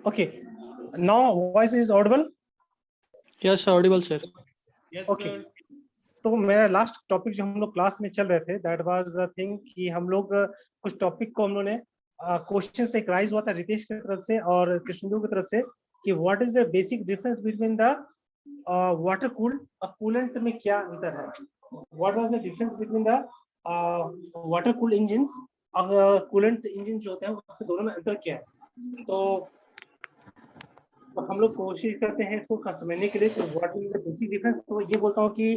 Okay. Now voice is audible. Yes, audible, sir. Yes, Okay. sir. तो मेरा last topic जो हम लोग क्लास में चल रहे थे, दैट वाज द थिंग कि हम लोग कुछ टॉपिक को हम लोगों ने क्वेश्चन से राइज हुआ था रितेश की तरफ से और कृष्णदेव की तरफ से कि what is the basic difference between the water cooled और कूलेंट में क्या अंतर है, what was the difference between the water cooled engines और कूलेंट इंजन जो होते हैं उसके दोनों में अंतर क्या है। तो हम लोग कोशिश करते हैं इसको समझने के लिए कि what is the basic difference. तो ये बोलता हूँ कि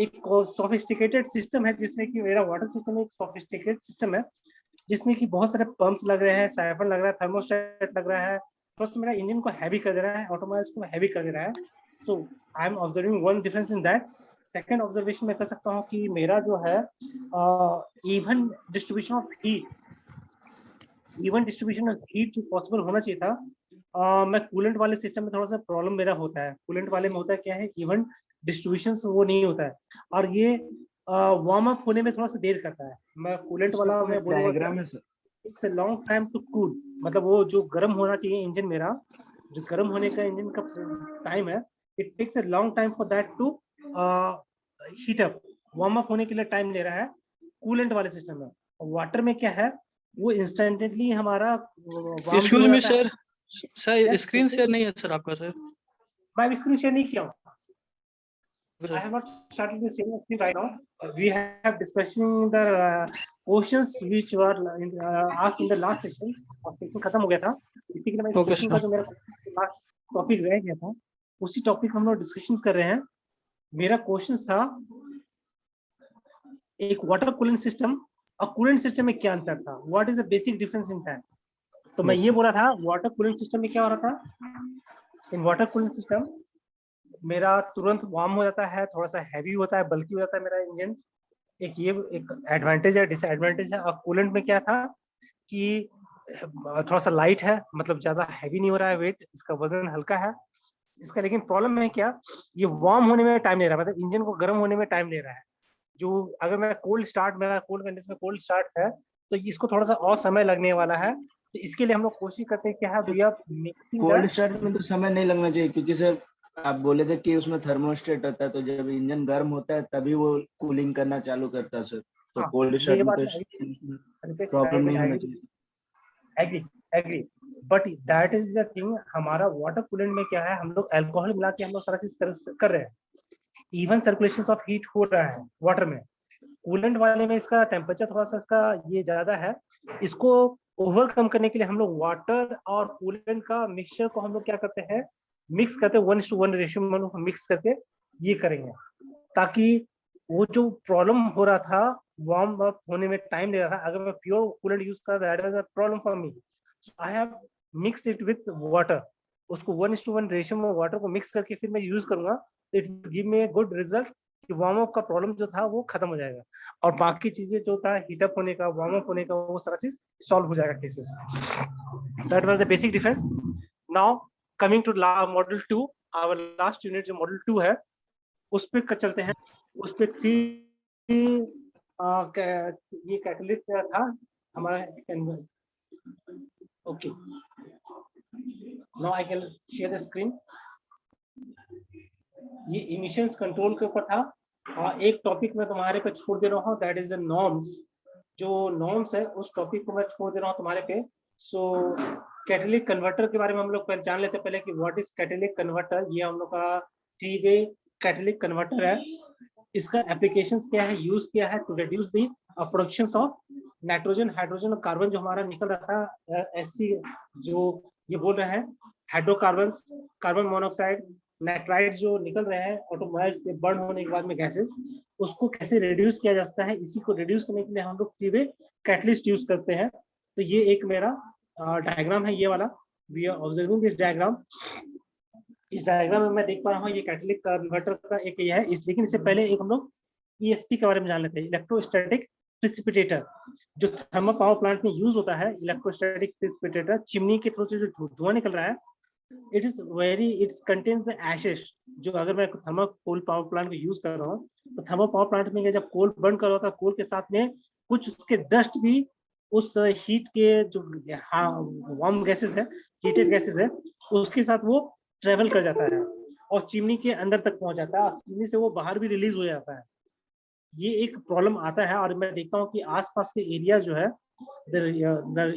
एक सोफिस्टिकेटेड सिस्टम है जिसमें कि मेरा वाटर सिस्टम एक सोफिस्टिकेटेड सिस्टम है जिसमें कि बहुत सारे पंप्स लग रहे हैं, साइफन लग रहा है, थर्मोस्टेट लग रहा है, प्लस मेरा इंजन को हैवी कर दे रहा है, ऑटोमोबाइल्स को हैवी कर दे रहा है। So I am observing one difference in that. Second observation मैं कर सकता हूँ कि मेरा जो है even distribution of heat, even distribution of heat जो पॉसिबल होना चाहिए था, मैं कूलेंट वाले सिस्टम में थोड़ा सा प्रॉब्लम मेरा होता है। कूलेंट वाले में होता है क्या है, इवन डिस्ट्रीब्यूशन वो नहीं होता है और ये वार्म अप होने में थोड़ा सा देर करता है। मैं कूलेंट वाला मैं बोलूँगा it's a long time to cool, मतलब वो जो गर्म होना चाहिए इंजन मेरा, जो गर्म होने का इंजन का टाइम है, it takes a long time for that to heat up, warm up होने के लिए टाइम ले रहा है कूलेंट वाले सिस्टम में। वाटर में क्या है, वो इंस्टेंटली हमारा excuse me sir, sir screen share नहीं है सर आपका सर। मैं स्क्रीन शेयर नहीं किया हूँ। I have not started the same thing right now. We have discussing the questions which were asked in the last session और session खत्म हो गया था, इसी के लिए मैं इस क्वेश्चन का जो मेरा लास्ट टॉपिक रह गया था उसी टॉपिक हम लोग डिस्कशन कर रहे हैं। मेरा क्वेश्चन था एक वाटर कूलिंग सिस्टम और कूलेंट सिस्टम में क्या अंतर था, what is the basic difference in that. तो मैं ये बोला था वाटर कूलिंग सिस्टम में क्या हो रहा था, इन वाटर कूलिंग सिस्टम मेरा तुरंत वार्म हो जाता है, थोड़ा सा हैवी होता है, बल्कि हो जाता है मेरा इंजन। ये एक एडवांटेज है, डिसएडवांटेज है। और कूलेंट में क्या था कि थोड़ा सा लाइट है, मतलब ज्यादा हैवी नहीं हो रहा है वेट, इसका वजन हल्का है इसका। लेकिन प्रॉब्लम है क्या, ये वार्म होने में टाइम ले रहा है, मतलब इंजन को गर्म होने में टाइम ले रहा है। जो अगर मैं कोल्ड स्टार्ट, मेरा कोल्ड कंडीशन में कोल्ड स्टार्ट है तो इसको थोड़ा सा और समय लगने वाला है। तो इसके लिए हम लोग कोशिश करते हैं क्या है भैया, कोल्ड स्टार्ट में तो समय नहीं लगना चाहिए क्योंकि सर आप बोले थे कि उसमें थर्मोस्टेट होता है, तो जब इंजन गर्म होता है तभी वो कूलिंग करना चालू करता है सर। तो कोल्ड स्टार्ट में तो प्रॉब्लम नहीं होना चाहिए। Agree agree, but that is the thing. हमारा वाटर कूलेंट में क्या है, हम लोग अल्कोहल मिला के हम लोग सारा चीज कर रहे हैं, इवन सर्कुलेशन ऑफ हीट हो रहा है वाटर में। कूलेंट वाले में इसका टेम्परेचर थोड़ा सा इसका ये ज्यादा है। इसको ओवरकम करने के लिए हम लोग वाटर और कूलेंट का मिक्सचर को हम लोग क्या करते हैं, मिक्स करते हैं 1:1 रेशियो में हम लोग मिक्स करके ये करेंगे, ताकि वो जो प्रॉब्लम हो रहा था वार्म अप होने में टाइम ले रहा था, अगर मैं प्योर कूलेंट यूज कर रहा था problem for me, I have mix it with water. उसको 1:1 रेशियो में वाटर को मिक्स करके फिर मैं यूज करूंगा, it give me a good result कि वार्म अप का प्रॉब्लम जो था वो खत्म हो जाएगा और बाकी चीजें जो था हीटअप होने का, वार्म अप होने का, वो सारा चीज सॉल्व हो जाएगा cases. That was the basic difference. Now coming to model 2, our last unit जो मॉडल 2 है उस पे चलते हैं। उस पे 3 ये कैटलिस्ट था हमारा। Okay, now I can share the screen. ये इमिशंस कंट्रोल के ऊपर था। एक टॉपिक मैं तुम्हारे पे छोड़ दे रहा हूँ, दैट इज द नॉर्म्स। जो नॉर्म्स है उस टॉपिक को मैं छोड़ दे रहा हूँ तुम्हारे पे। सो कैटलिक कन्वर्टर के बारे में हम लोग जान लेते हैं पहले कि व्हाट इज कैटलिक कन्वर्टर। ये हम लोग का 3-वे कैटलिक कन्वर्टर है। इसका एप्लीकेशंस क्या है, यूज क्या है, to reduce the production of nitrogen, hydrogen और कार्बन जो हमारा निकल रहा था एससी, जो ये बोल रहे हैं हाइड्रोकार्बन, कार्बन मोनोऑक्साइड, नाइट्राइड जो निकल रहे हैं ऑटोमोबाइल से बर्न होने के बाद में गैसेस, उसको कैसे रिड्यूस किया जा सकता है। इसी को रिड्यूस करने के लिए हम लोग 3-वे कैटलिस्ट यूज करते हैं। तो ये एक मेरा डायग्राम है, ये वाला। We are observing this diagram. इस डायग्राम में मैं देख पा रहा हूँ ये कैटलिक कन्वर्टर का एक ये है। लेकिन इससे पहले एक हम लोग ईएसपी के बारे में जान लेते हैं, इलेक्ट्रोस्टैटिक प्रिसिपिटेटर, जो थर्मल पावर प्लांट में यूज होता है। इलेक्ट्रोस्टैटिक प्रिसिपिटेटर, चिमनी के थ्रू से जो धुआं निकल रहा है, इट्स कंटेन्स द एशेस। जो अगर मैं थर्मल कोल पावर प्लांट को यूज कर रहा हूँ तो थर्मल पावर प्लांट में जब कोल बर्न कर रहा था, कोल के साथ में कुछ उसके डस्ट भी उस हीट के जो वार्म गैसेस है हीटेड गैसेस है उसके साथ वो ट्रेवल कर जाता है और चिमनी के अंदर तक पहुंच जाता है, चिमनी से वो बाहर भी रिलीज हो जाता है। ये एक प्रॉब्लम आता है और मैं देखता हूँ कि आसपास के एरिया जो है the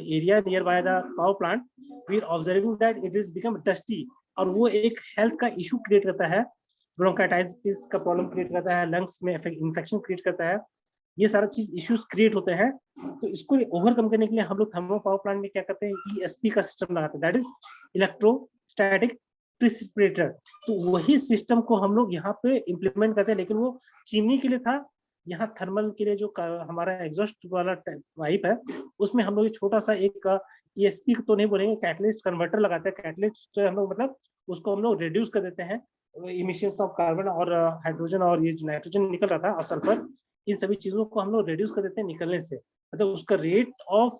area nearby the power plant, we are observing that it is become dusty और वो एक हेल्थ का इशू क्रिएट करता है, ब्रोंकाइटिस का प्रॉब्लम क्रिएट करता है, लंग्स में इन्फेक्शन क्रिएट करता है, ये सारा चीज इश्यूज क्रिएट होते हैं। तो इसको ओवरकम करने के लिए हम लोग थर्मल पावर प्लांट में क्या करते हैं, ईएसपी का सिस्टम लगाते हैं, दैट इज इलेक्ट्रोस्टैटिक प्रिसिपिटेटर। तो वही सिस्टम को हम लोग यहाँ पे इम्प्लीमेंट करते हैं, लेकिन वो चिमनी के लिए था। यहाँ थर्मल के लिए जो हमारा एग्जॉस्ट वाला पाइप है उसमें हम लोग छोटा सा एक ईएसपी तो नहीं बोलेंगे, कैटलिस्ट कन्वर्टर लगाते हैं। कैटलिस्ट हम लोग मतलब उसको हम लोग रिड्यूस कर देते हैं इमिशंस ऑफ कार्बन और हाइड्रोजन और ये नाइट्रोजन निकल रहा था और सल्फर, इन सभी चीजों को हम लोग रिड्यूस कर देते हैं निकलने से। मतलब उसका रेट ऑफ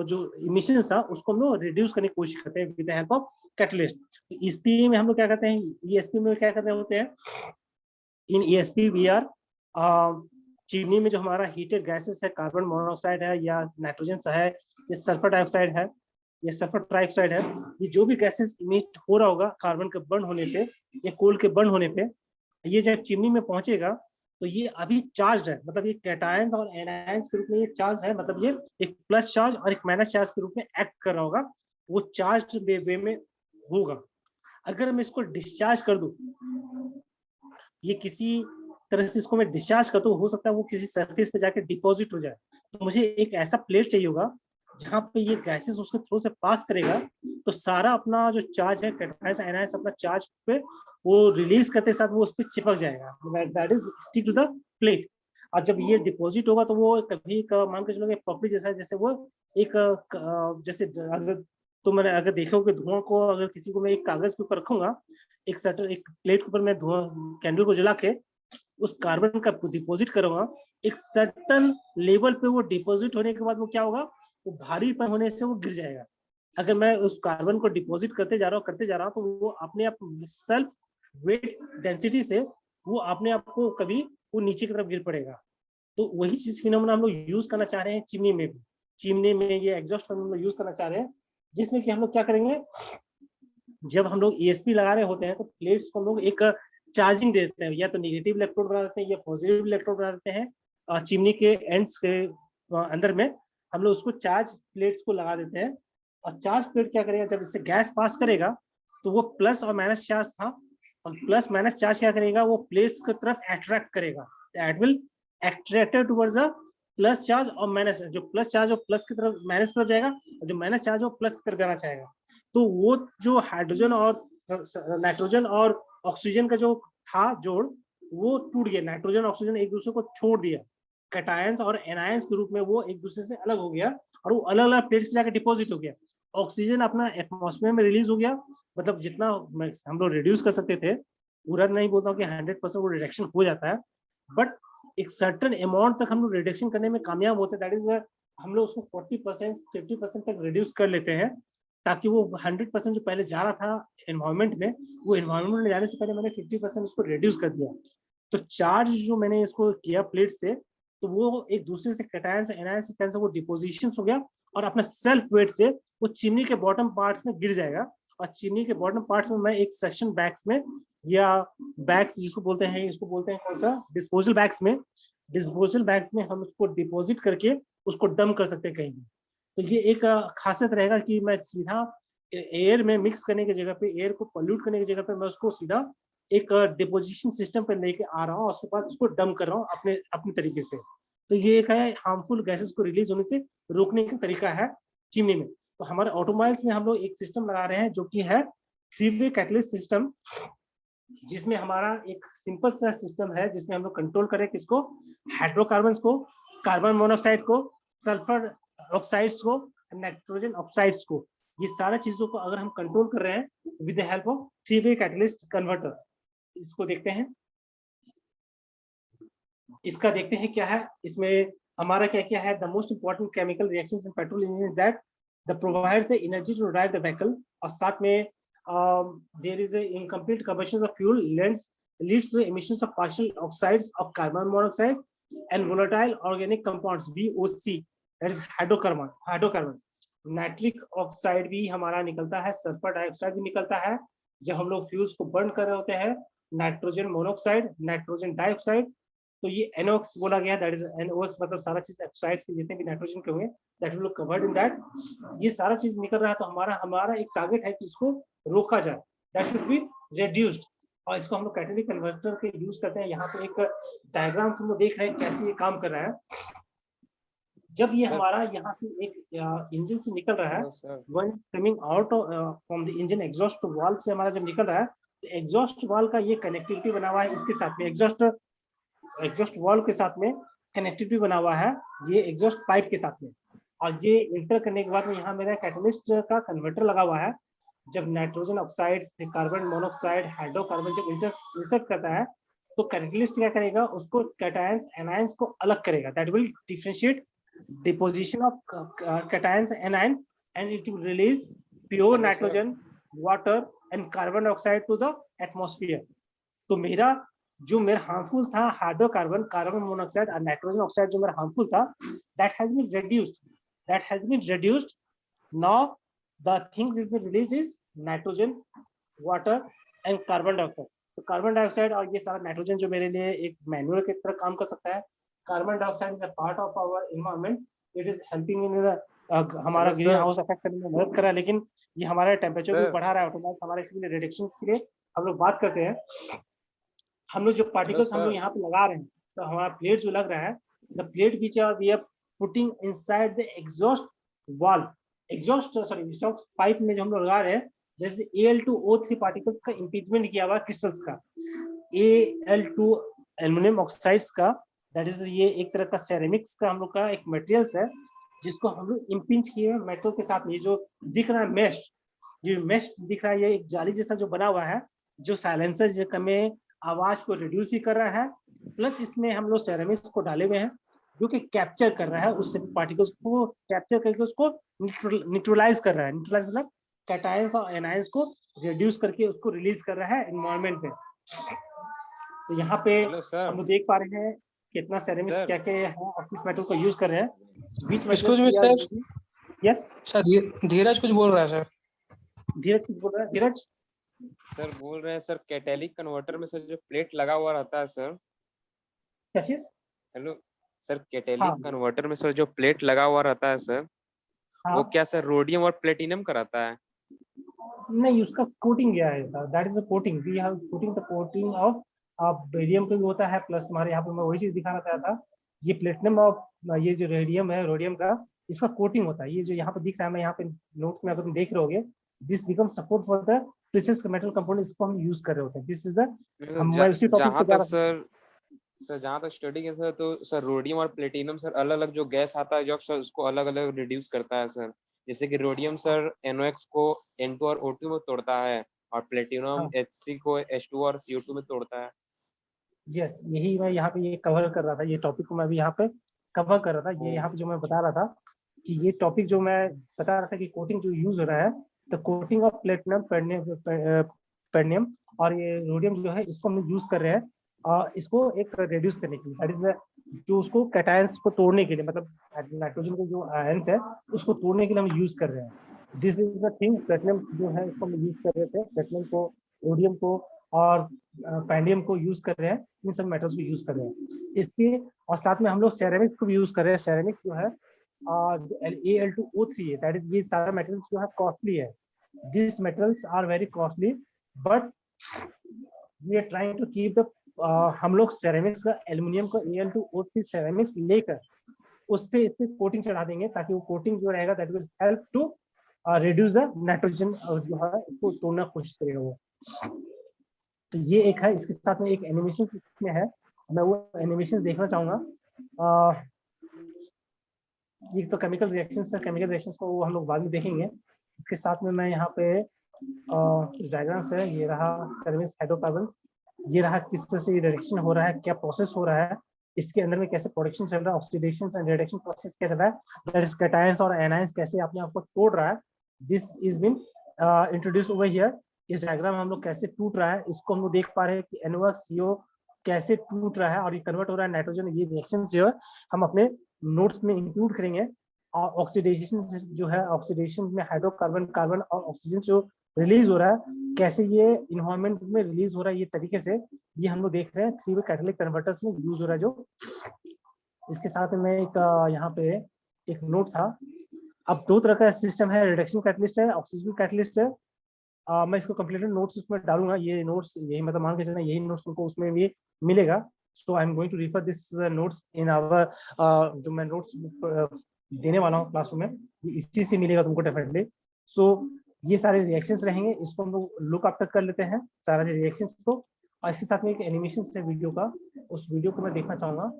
जो इमिशंस था उसको हम लोग रिड्यूस करने की कोशिश करते हैं with the help of catalyst. ESP में हम लोग क्या करते हैं, ईएसपी में क्या करते होते हैं, इन ESP we are चिमनी में जो हमारा हीटेड गैसेस है, कार्बन मोनोऑक्साइड है या नाइट्रोजन है या सल्फर डाइऑक्साइड है या सल्फर ट्राइऑक्साइड है, ये जो भी गैसेस इमिट हो रहा होगा कार्बन के बर्न होने पे या कोल के बर्न होने पे, ये जब चिमनी में पहुंचेगा तो ये अभी चार्ज है, मतलब ये कैटायंस और एनायंस के रूप में ये चार्ज है, मतलब ये एक प्लस चार्ज और एक माइनस चार्ज के रूप में एक्ट कर रहा होगा, वो चार्ज वे में होगा। अगर मैं इसको डिस्चार्ज कर दूं, ये किसी तरह से इसको मैं डिस्चार्ज करता हूँ, हो सकता है वो किसी सरफेस पे जाके डिपॉजिट हो जाए, तो मुझे एक ऐसा प्लेट चाहिए होगा जहाँ पे ये गैसेस उसके थ्रू से पास करेगा, तो सारा अपना जो चार्ज है कैटायंस एनायंस अपना चार्ज पे वो रिलीज करते साथ वो उस पर चिपक जाएगा, that is stick to the plate. और जब ये डिपॉजिट होगा तो वो कभी मान के चलोगे पपड़ी जैसा है, जैसे वो एक जैसे अगर तो मैंने अगर देखोगे धुआं को, अगर किसी को मैं एक कागज के ऊपर रखूंगा, एक प्लेट के ऊपर मैं धुआं कैंडल को जला के उस कार्बन का डिपॉजिट करूंगा, एक सर्टन लेवल पे वो डिपॉजिट होने के बाद वो क्या होगा, वो भारीपन होने से वो गिर जाएगा। अगर मैं उस कार्बन को डिपॉजिट करते जा रहा हूँ तो वो अपने आप सेल्फ वेट डेंसिटी से वो अपने आप को कभी वो नीचे की तरफ गिर पड़ेगा। तो वही चीज फिनोमेना हम लोग यूज करना चाह रहे हैं चिमनी में भी। चिमनी में ये एग्जॉस्ट फैन हम लोग यूज करना चाह रहे हैं, जिसमें कि हम लोग क्या करेंगे, जब हम लोग ESP लगा रहे होते हैं तो प्लेट्स को हम लोग एक चार्जिंग दे देते हैं, या तो नेगेटिव इलेक्ट्रोड बना देते हैं या पॉजिटिव इलेक्ट्रोड बना देते हैं। चिमनी के एंड्स के अंदर में हम लोग उसको चार्ज प्लेट्स को लगा देते हैं, और चार्ज प्लेट क्या करेगा, जब इससे गैस पास करेगा तो वो प्लस और माइनस चार्ज था, और प्लस माइनस चार्ज क्या करेगा, वो प्लेट्स की तरफ अट्रैक्ट करेगा, it will attracted towards a plus charge और माइनस, जो प्लस चार्ज हो प्लस की तरफ माइनस की तरफ जाएगा, और जो माइनस चार्ज हो प्लस की तरफ जाना चाहेगा। तो वो जो हाइड्रोजन और नाइट्रोजन और ऑक्सीजन का जो था जोड़, वो टूट गया, नाइट्रोजन ऑक्सीजन एक दूसरे को छोड़ दिया, कैटायंस और एनायंस के रूप में वो एक दूसरे से अलग हो गया और वो अलग अलग प्लेट्स पे जाकर डिपॉजिट हो गया। ऑक्सीजन अपना एटमॉस्फेयर में रिलीज हो गया, मतलब जितना हम लोग रिड्यूस कर सकते थे, पूरा नहीं बोलता हूँ कि 100% वो रिडक्शन हो जाता है, बट एक सर्टेन अमाउंट तक हम लोग रिडक्शन करने में कामयाब होते हैं, दैट इज हम लोग उसको 40% 50% तक रिड्यूस कर लेते हैं, ताकि वो 100% जो पहले जा रहा था एनवायरनमेंट में, वो एनवायरनमेंट में जाने से पहले मैंने 50% उसको रिड्यूस कर दिया। तो चार्ज जो मैंने इसको किया प्लेट से, तो वो एक दूसरे से कैटायन से एनायन से वो डिपोजिशन हो गया, और अपना सेल्फ वेट से वो चिमनी के बॉटम पार्ट्स में गिर जाएगा, और चिमनी के बॉटम पार्ट्स में मैं एक सेक्शन बैग्स में, या बैग्स जिसको बोलते हैं, इसको बोलते हैं कौन सा, डिस्पोजल बैग्स में, डिस्पोजल बैग्स में हम उसको डिपॉजिट करके उसको डंप कर सकते हैं कहीं भी। तो ये एक खासियत रहेगा कि मैं सीधा एयर में मिक्स करने की जगह पे, एयर को पोल्यूट करने की जगह पे, मैं उसको सीधा एक डिपोजिशन सिस्टम पे लेके आ रहा हूँ, उसके बाद उसको डंप कर रहा हूँ अपने तरीके से। तो ये एक है हार्मफुल गैसेस को रिलीज होने से रोकने का तरीका है चिमनी में। तो हमारे ऑटोमोबाइल्स में हम लोग एक सिस्टम लगा रहे हैं जो कि है 3-वे कैटलिस्ट सिस्टम, जिसमें हमारा एक सिंपल सा सिस्टम है, जिसमें हम लोग कंट्रोल करें किसको, हाइड्रोकार्बन को, कार्बन मोनोऑक्साइड को, सल्फर ऑक्साइड्स को, नाइट्रोजन ऑक्साइड्स को। ये सारे चीजों को अगर हम कंट्रोल कर रहे हैं विद द हेल्प ऑफ 3-वे कैटलिस्ट कन्वर्टर। इसको देखते हैं, इसका देखते हैं क्या है इसमें हमारा क्या क्या है। The most important chemical reactions in petrol engine is that the provides the energy to drive the vehicle, और साथ में there is a incomplete combustion of fuel leads to the emissions of partial oxides of carbon monoxide and volatile organic compounds VOC, that is hydrocarbons. Nitric oxide भी हमारा निकलता है, sulphur dioxide भी निकलता है जब हम लोग फ्यूल्स को बर्न कर रहे होते हैं, नाइट्रोजन मोनोऑक्साइड, नाइट्रोजन डाइऑक्साइड। तो ये NOx बोला गया, दैट इज NOx मतलब सारा चीज ऑक्साइड्स के जितने भी नाइट्रोजन के हुए that will covered in that. ये सारा चीज निकल रहा है, तो हमारा एक टारगेट है कि इसको रोका जाए, दैट शुड बी रिड्यूस्ड। और इसको हम लोग कैटेलिटिक कन्वर्टर के यूज करते हैं। यहाँ पे एक डायग्राम हम लोग देख रहे हैं कैसे ये काम कर रहा है। जब ये हमारा यहाँ पे एक इंजन से निकल रहा है, when coming out from the engine exhaust valve से हमारा जब निकल रहा है, तो एग्जॉस्ट वाल्व का ये कनेक्टिविटी बना हुआ है इसके साथ में, एग्जॉस्ट वाल्व के साथ में कनेक्टिविटी बना हुआ है ये एग्जॉस्ट पाइप के साथ में। और ये इंटर करने के बाद में यहाँ मेरा कैटलिस्ट का कन्वर्टर लगा हुआ है। जब नाइट्रोजन ऑक्साइड से कार्बन मोनोऑक्साइड हाइड्रोकार्बन जब इंटरसेक्ट करता है, तो कैटलिस्ट क्या करेगा, उसको कैटायंस एनायंस को अलग करेगा, that will differentiate deposition of cations anions and it will release pure nitrogen, water and carbon dioxide to the atmosphere। तो मेरा हार्मफुल था हाइड्रोकार्बन, कार्बन मोनोऑक्साइड और नाइट्रोजन ऑक्साइड जो मेरा हार्मफुल था, that has been reduced। Now the things is been released is nitrogen, water and carbon dioxide। तो carbon dioxide और ये सारा नाइट्रोजन जो मेरे लिए एक मैनुअल की तरह काम कर सकता है। Carbon dioxide is a part of our environment, it is helping in हमारा ग्रीन हाउस इफेक्ट करने में मदद कर रहा है, लेकिन ये हमारा टेम्परेचर भी बढ़ा रहा है ऑटोमेटिक हमारे इसके लिए रिडक्शन के लिए हम लोग बात करते हैं। हम लोग जो पार्टिकल्स हम लोग यहाँ पे लगा रहे हैं, तो हमारा प्लेट जो लग रहा है, the plate which we are putting inside the exhaust valve, exhaust pipe में जो हम लोग लगा रहे हैं, जैसे Al2O3 पार्टिकल्स का इम्पीचमेंट किया हुआ क्रिस्टल्स का, Al2 एल्युमिनियम ऑक्साइड्स का, दैट इज ये एक तरह का सेरेमिक्स का हम लोग का एक मटेरियल्स है जिसको हम लोग इम्पिंच किए मेटल के साथ। ये जो दिख रहा है मेश, ये मेश दिख रहा है, ये एक जाली जैसा जो बना हुआ है, जो साइलेंसर में आवाज को रिड्यूस भी कर रहा है, प्लस इसमें हम लोग सेरेमिक्स को डाले हुए हैं जो कि कैप्चर कर रहा है उससे पार्टिकल्स को, कैप्चर करके उसको न्यूट्रलाइज कर रहा है। न्यूट्रलाइज मतलब कैटायंस और एनायंस को रिड्यूस करके उसको रिलीज कर रहा है एनवायरनमेंट पे। तो यहाँ पे हम लोग देख पा रहे हैं कितना सेरेमिक्स क्या क्या है और किस मेटल को यूज कर रहे हैं। Excuse me sir, yes sir Dheeraj कुछ बोल रहा है सर। धीरज कुछ बोल रहा है? धीरज सर बोल रहे हैं सर कैटेलिक कन्वर्टर में सर जो प्लेट लगा हुआ रहता है सर, क्या चीज? हेलो सर, कैटेलिक कन्वर्टर में सर जो प्लेट लगा हुआ रहता है सर, वो क्या सर रोडियम और प्लेटिनम का रहता है? नहीं, उसका कोटिंग क्या है, that is a coating, we have putting the coating of barium पे भी होता है, प्लस हमारे यहाँ पे मैं वही चीज दिखाना चाहता था, ये प्लेटिनम ऑफ ये जो रेडियम है, रोडियम का इसका कोटिंग होता है। ये जो यहाँ पे दिख रहा है, मैं यहाँ पे नोट में अगर तुम देख रहे होगे, this become support for the precious metal compound, इसको हम यूज कर रहे होते हैं। दिस इज द उसी टॉपिक पे जा रहा हूं सर जहाँ तक स्टडी है सर, तो सर रोडियम और प्लेटिनम सर अलग अलग जो गैस आता है जो सर उसको अलग अलग रिड्यूस करता है सर। जैसे कि रोडियम सर NOx को N2 और O2 में तोड़ता है और प्लेटिनम Hc को H2 और CO2 में तोड़ता है। यस, यही मैं यहाँ पे ये कवर कर रहा था, ये टॉपिक को मैं भी यहाँ पे कवर कर रहा था। ये यहाँ पे जो मैं बता रहा था कि ये टॉपिक जो मैं बता रहा था कि कोटिंग जो यूज हो रहा है, तो कोटिंग ऑफ प्लेटिनम पेडनियम और ये रोडियम जो है, इसको हम यूज कर रहे हैं और इसको एक रिड्यूस करने के लिए, दैट इज जो उसको कैटायंस को तोड़ने के लिए, मतलब नाइट्रोजन के जो आयंस है उसको तोड़ने के लिए हम यूज कर रहे हैं। This is the thing, platinum जो है इसको हम यूज कर रहे थे, प्लेटिनम को, रोडियम को और पैंडियम को यूज कर रहे हैं, इन सब मेटल्स को यूज कर रहे हैं इसके। और साथ में हम लोग सेरेमिक को भी यूज कर रहे हैं। सेरेमिक जो है Al2O3 है, दैट इज ये सारा मेटल्स जो है कॉस्टली है, this metals are very costly, but we are trying to keep the हम लोग सेरेमिक्स का, एल्युमिनियम का Al2O3 सेरेमिक्स लेकर उस पे इस पे कोटिंग चढ़ा देंगे, ताकि वो कोटिंग जो रहेगा that will help to reduce the nitrogen जो है इसको तोड़ना कोशिश करेगा वो। तो ये एक है, इसके साथ में एक एनिमेशन में है, मैं वो एनिमेशन देखना चाहूंगा। ये तो केमिकल रिएक्शंस है, केमिकल रिएक्शंस को वो हम लोग बाद में देखेंगे। इसके साथ में मैं यहाँ पे डायग्राम्स है, ये रहा सेरेमिक्स हाइड्रोकार्बन्स, ये रहा किस तरह से रिडक्शन हो रहा है, क्या प्रोसेस हो रहा है इसके अंदर में, कैसे प्रोडक्शन चल रहा है, ऑक्सीडेशन एंड रिडक्शन प्रोसेस क्या चल रहा है, दैट इज कैटायंस और एनायंस कैसे अपने आप को तोड़ रहा है। This is been introduce over here. इस डायग्राम में हम लोग कैसे टूट रहा है इसको हम लोग देख पा रहे हैं कि NOx CO कैसे टूट रहा है और ये कन्वर्ट हो रहा है नाइट्रोजन। ये रिएक्शन जो है हम अपने नोट्स में इंक्लूड करेंगे ऑक्सीडेशन जो है, ऑक्सीडेशन में हाइड्रोकार्बन, कार्बन और ऑक्सीजन जो रिलीज हो रहा है, कैसे ये इन्वायरमेंट में रिलीज हो रहा है, ये तरीके से ये हम लोग देख रहे हैं 3 वे कैटालिटिक कन्वर्टर्स में यूज हो रहा है जो। इसके साथ में एक यहाँ पे एक नोट था। अब 2 तरह का सिस्टम है, रिडक्शन कैटलिस्ट है, ऑक्सीजन कैटलिस्ट है। मैं इसको कंप्लीटेड नोट्स उसमें डालूंगा, ये नोट्स यही मतलब मान के चलना यही नोट्स तुमको उसमें भी मिलेगा। So I am going to refer this notes in our, जो मैं नोट्स देने वाला हूँ क्लासरूम में, इसी से मिलेगा तुमको डेफिनेटली। सो ये सारे रिएक्शंस रहेंगे, इसको हम लोग लुक आफ्टर कर लेते हैं सारे रिएक्शंस को। और इसके साथ में एक एनिमेशन है वीडियो का, उस वीडियो को मैं देखना चाहूंगा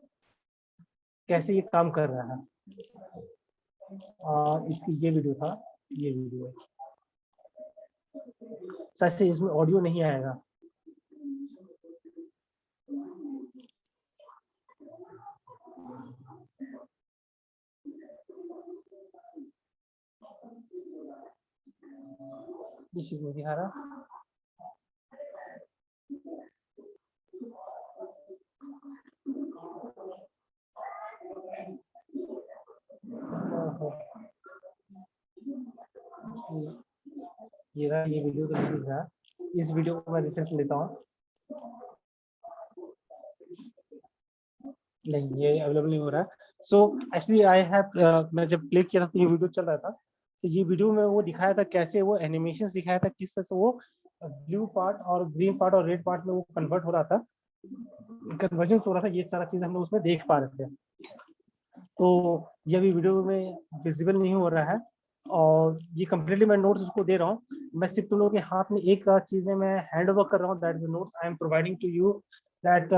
कैसे ये काम कर रहा है। इसकी ये वीडियो था, ये वीडियो है, सच से इसमें ऑडियो नहीं आएगा। ये चीज नहीं दिखा रहा। ये रहा, ये वीडियो तो नहीं दिख रहा। इस वीडियो को मैं रेफरेंस लेता हूँ। नहीं, ये अवेलेबल नहीं हो रहा है। सो एक्चुअली आई हैव, मैं जब प्ले किया था तो ये वीडियो चल रहा था, तो ये वीडियो में वो दिखाया था कैसे वो एनिमेशन दिखाया था, किस तरह से वो ब्लू पार्ट और ग्रीन पार्ट और रेड पार्ट में वो कन्वर्ट हो रहा था, कन्वर्जन हो रहा था। ये सारा चीज हम लोग उसमें देख पा रहे थे। तो ये भी वीडियो में विजिबल नहीं हो रहा है, और ये कम्प्लीटली मैं नोट्स उसको दे रहा हूँ। मैं सिर्फ तुम लोगों के हाथ में एक चीज है, मैं हैंड ओवर कर रहा हूँ, that is notes I am providing to you, that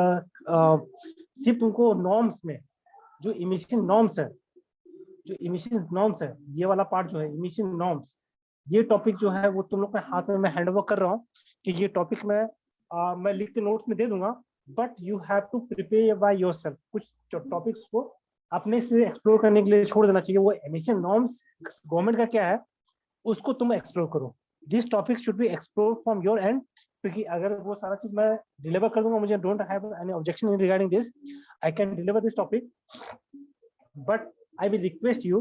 सिर्फ तुमको नॉर्म्स में जो इमिशन नॉर्म्स है, जो इमिशन नॉर्म्स है, ये वाला पार्ट जो है इमिशन नॉर्म्स, ये टॉपिक जो है वो तुम लोग के हाथ में मैं हैंड ओवर कर रहा हूँ कि ये टॉपिक मैं लिख के नोट्स में दे दूंगा, but you have to prepare by yourself. कुछ टॉपिक्स को अपने से एक्सप्लोर करने के लिए छोड़ देना चाहिए। वो एमिशन नॉर्म्स गवर्नमेंट का क्या है उसको तुम एक्सप्लोर करो। This topic should be explore from your end, क्योंकि अगर वो सारा चीज मैं डिलीवर कर दूंगा, मुझे don't have any objection in regarding this, I can deliver this topic, but I will request you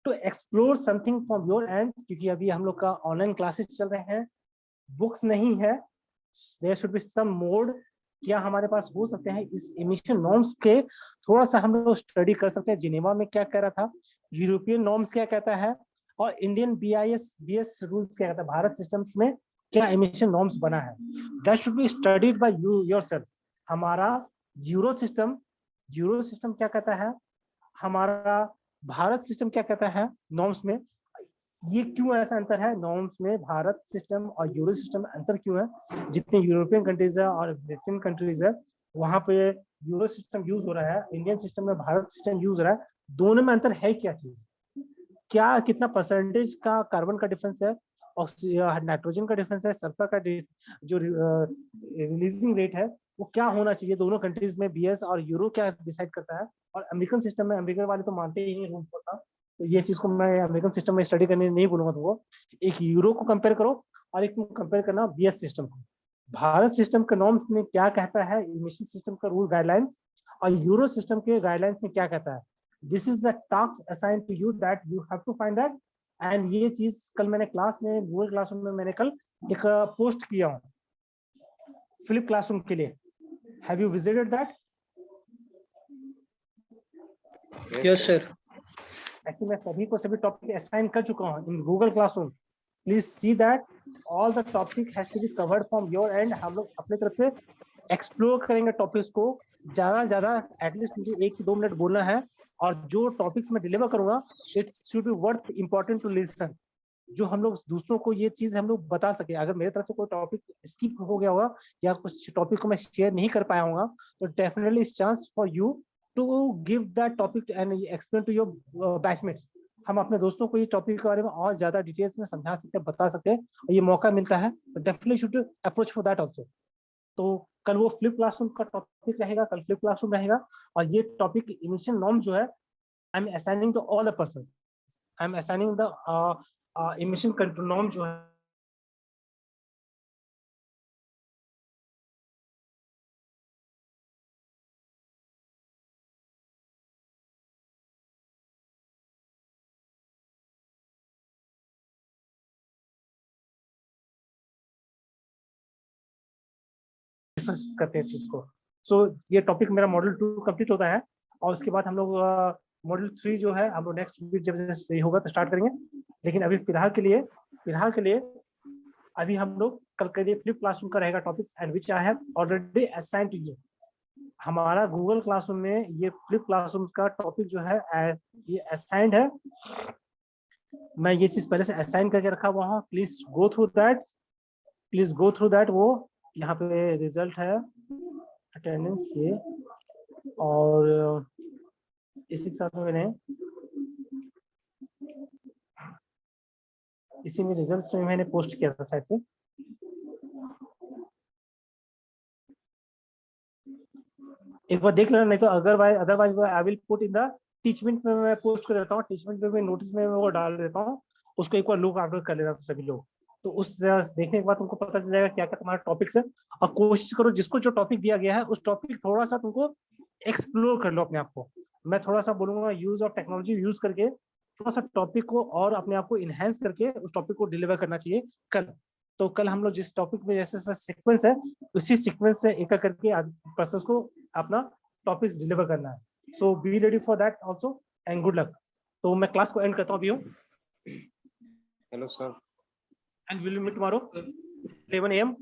to explore something from your end, क्योंकि अभी हम लोग का ऑनलाइन क्लासेस चल रहे हैं, बुक्स नहीं है, there should be some mode. क्या हमारे पास हो सकते हैं इस एमिशन नॉर्म्स के थोड़ा सा हम लोग स्टडी कर सकते हैं, जिनेवा में क्या कह रहा था, यूरोपियन नॉर्म्स क्या कहता है, और इंडियन बीएस रूल्स क्या कहता है, भारत सिस्टम्स में क्या एमिशन नॉर्म्स बना है, that should be studied by you yourself. हमारा यूरो सिस्टम क्या कहता है, हमारा भारत सिस्टम क्या कहता है नॉर्म्स में, ये क्यों ऐसा अंतर है नॉर्म्स में, भारत सिस्टम और यूरो सिस्टम में अंतर क्यों है। जितने यूरोपियन कंट्रीज है और ब्रिटेन कंट्रीज है वहां पे यूरो सिस्टम यूज हो रहा है, इंडियन सिस्टम में भारत सिस्टम यूज हो रहा है, दोनों में अंतर है क्या चीज, क्या कितना परसेंटेज का कार्बन का डिफरेंस है, नाइट्रोजन का डिफरेंस है, सल्फर का जो रिलीजिंग रेट है वो क्या होना चाहिए दोनों कंट्रीज में, बीएस और यूरो क्या डिसाइड करता है। और अमेरिकन सिस्टम में अमेरिकन वाले तो मानते ही नहीं रूल्स होता, तो ये चीज को मैं अमेरिकन सिस्टम में स्टडी करने नहीं बोलूंगा तुमको। एक यूरो को कंपेयर करो और एक कंपेयर करना बीएस सिस्टम को। भारत सिस्टम के नॉर्म्स में क्या कहता है, इमिशन सिस्टम का रूल गाइडलाइंस, और यूरो सिस्टम के गाइडलाइंस में क्या कहता है। This is the task assign to you that you have to find that. And ये चीज कल मैंने क्लास में गूगल क्लासरूम में मैंने कल एक पोस्ट किया हूँ फ्लिप क्लासरूम के लिए, have you visited that? Yes sir. Actually मैं सभी को सभी टॉपिक असाइन कर चुका हूँ in Google classroom. Please see that all the topic has to be covered from your end. हम लोग अपने तरफ से एक्सप्लोर करेंगे टॉपिक्स को, ज्यादा एटलीस्ट मुझे 1 से 2 मिनट बोलना है, और जो टॉपिक्स मैं डिलीवर करूंगा it should be worth important to listen, जो हम लोग दूसरों को ये चीज हम लोग बता सके। अगर मेरे तरफ से कोई टॉपिक स्किप हो गया होगा या कुछ टॉपिक को मैं शेयर नहीं कर पाया होगा, तो definitely it's chance for you to give that topic and explain to your batchmates. हम अपने दोस्तों को ये टॉपिक के बारे में और ज्यादा डिटेल्स में समझा सकते हैं, बता सकते हैं, और ये मौका मिलता है तो definitely should approach for that also. तो कल वो फ्लिप क्लासरूम का टॉपिक रहेगा, कल फ्लिप क्लासरूम रहेगा, और ये टॉपिक इमिशन नॉर्म जो है I am assigning to all the person, I am assigning the emission control norm जो है डिस्कस करते हैं इस चीज को। सो ये टॉपिक मेरा मॉड्यूल 2 कंप्लीट होता है और उसके बाद हम लोग मॉड्यूल 3 जो है हम लोग नेक्स्ट वीक जब सही होगा तो स्टार्ट करेंगे। लेकिन अभी फिलहाल के लिए अभी हम लोग कल के लिए फ्लिप क्लासरूम का रहेगा topics and which I have already assign to you. हमारा गूगल क्लासरूम में ये फ्लिप क्लासरूम का टॉपिक जो है ये असाइंड है। मैं ये चीज पहले से असाइन करके रखा हुआ हूँ, प्लीज गो थ्रू दैट। वो यहाँ पे रिजल्ट है अटेंडेंस ये, और इसी के साथ में मैंने इसी में रिजल्ट्स में मैंने पोस्ट किया था शायद से। एक बार देख लेना, नहीं तो otherwise I will put in the Teachmint में मैं पोस्ट कर देता हूँ, टीचमेंट में नोटिस में वो डाल देता हूँ, उसको एक बार लुक आउट कर लेना सभी लोग। तो उस देखने के बाद तुमको पता चल जाएगा क्या क्या तुम्हारा टॉपिक्स है। और कोशिश करो जिसको जो टॉपिक दिया गया है उस टॉपिक थोड़ा सा तुमको एक्सप्लोर कर लो अपने आप को। मैं थोड़ा सा बोलूंगा यूज ऑफ टेक्नोलॉजी यूज करके थोड़ा सा टॉपिक को और अपने आप को इनहेंस करके उस टॉपिक को डिलीवर करना चाहिए कल। तो कल हम लोग जिस टॉपिक में जैसे सीक्वेंस है उसी सीक्वेंस से एक करके पर्सन्स को अपना टॉपिक्स डिलीवर करना है। So be ready for that also and good luck. तो मैं क्लास को एंड करता हूँ अभी। Hello sir, and will meet tomorrow 11 AM।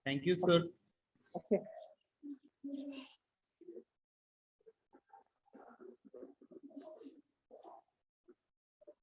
Thank you, sir. Okay.